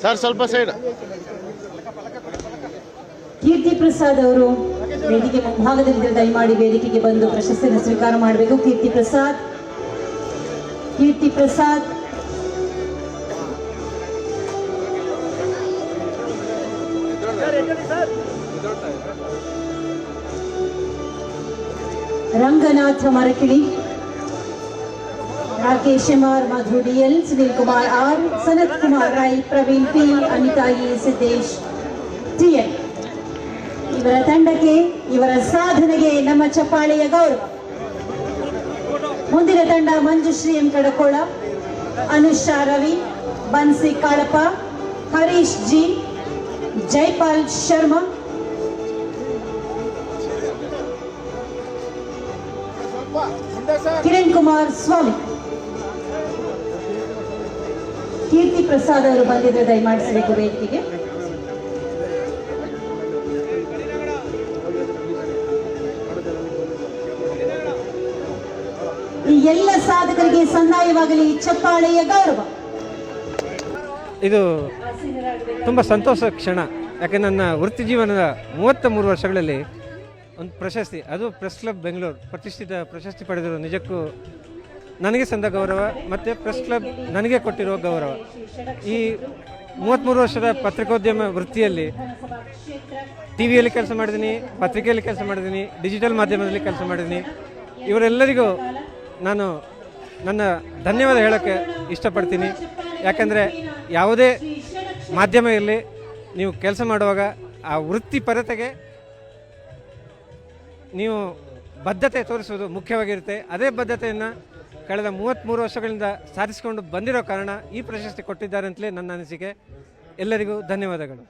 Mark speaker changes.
Speaker 1: Sir ಸ್ವಲ್ಪ side.
Speaker 2: ಕೀರ್ತಿ ಪ್ರಸಾದ್ ಅವರು ವೇದಿಕೆ ಮುಂಭಾಗದಲ್ಲಿ ದಯಮಾಡಿ ವೇದಿಕೆಗೆ ಬಂದು ಪ್ರಶಸ್ತಿಯನ್ನು ಸ್ವೀಕಾರ ಮಾಡಬೇಕು. Keerthi Prasad Ranganatha Marakili, Rakesh MR, Madhu DL, Sunil Kumar R, Sanath Kumar Rai, Praveen P, Anitha E, Siddesh TN. ಇವರ ತಂಡಕ್ಕೆ, ಇವರ ಸಾಧನೆಗೆ ನಮ್ಮ ಚಪ್ಪಾಳೆಯ ಗೌರವ. ಮುಂದಿನ ತಂಡ ಮಂಜುಶ್ರೀ ಎಂ ಕಡಕೋಳ, ಅನುಷಾ ರವಿ, ಬನ್ಸಿ ಕಾಳಪ್ಪ, ಹರೀಶ್ ಜಿ, ಜೈಪಾಲ್ ಶರ್ಮಾ, ಕಿರಣ್ ಕುಮಾರ್ ಸ್ವಾಮಿ. ಕೀರ್ತಿ ಪ್ರಸಾದ್ ಅವರು ಬಂದಿದ್ರೆ ದಯಮಾಡಿಸಬೇಕು ವೇದಿಕೆಗೆ. ಈ ಎಲ್ಲ ಸಾಧಕರಿಗೆ ಸಂದಾಯವಾಗಲಿ ಚಪ್ಪಾಳೆಯ ಗೌರವ.
Speaker 3: ಇದು ತುಂಬ ಸಂತೋಷ ಕ್ಷಣ. ಯಾಕೆ ನನ್ನ ವೃತ್ತಿ ಜೀವನದ 33 ವರ್ಷಗಳಲ್ಲಿ ಒಂದು ಪ್ರಶಸ್ತಿ, ಅದು ಪ್ರೆಸ್ ಕ್ಲಬ್ ಬೆಂಗಳೂರು ಪ್ರತಿಷ್ಠಿತ ಪ್ರಶಸ್ತಿ ಪಡೆದಿರೋ ನಿಜಕ್ಕೂ ನನಗೆ ಸಂದ ಗೌರವ, ಮತ್ತು ಪ್ರೆಸ್ ಕ್ಲಬ್ ನನಗೆ ಕೊಟ್ಟಿರೋ ಗೌರವ. ಈ 33 ವರ್ಷದ ಪತ್ರಿಕೋದ್ಯಮ ವೃತ್ತಿಯಲ್ಲಿ ಟಿ ವಿಯಲ್ಲಿ ಕೆಲಸ ಮಾಡಿದ್ದೀನಿ, ಪತ್ರಿಕೆಯಲ್ಲಿ ಕೆಲಸ ಮಾಡಿದ್ದೀನಿ, ಡಿಜಿಟಲ್ ಮಾಧ್ಯಮದಲ್ಲಿ ಕೆಲಸ ಮಾಡಿದ್ದೀನಿ. ಇವರೆಲ್ಲರಿಗೂ ನಾನು ನನ್ನ ಧನ್ಯವಾದ ಹೇಳೋಕ್ಕೆ ಇಷ್ಟಪಡ್ತೀನಿ. ಯಾಕಂದರೆ ಯಾವುದೇ ಮಾಧ್ಯಮ ಇರಲಿ, ನೀವು ಕೆಲಸ ಮಾಡುವಾಗ ಆ ವೃತ್ತಿಪರತೆಗೆ ನೀವು ಬದ್ಧತೆ ತೋರಿಸುವುದು ಮುಖ್ಯವಾಗಿರುತ್ತೆ. ಅದೇ ಬದ್ಧತೆಯನ್ನು ಕಳೆದ 33 ವರ್ಷಗಳಿಂದ ಸಾಧಿಸಿಕೊಂಡು ಬಂದಿರೋ ಕಾರಣ ಈ ಪ್ರಶಸ್ತಿ ಕೊಟ್ಟಿದ್ದಾರೆ ಅಂತಲೇ ನನ್ನ ಅನಿಸಿಕೆ. ಎಲ್ಲರಿಗೂ ಧನ್ಯವಾದಗಳು.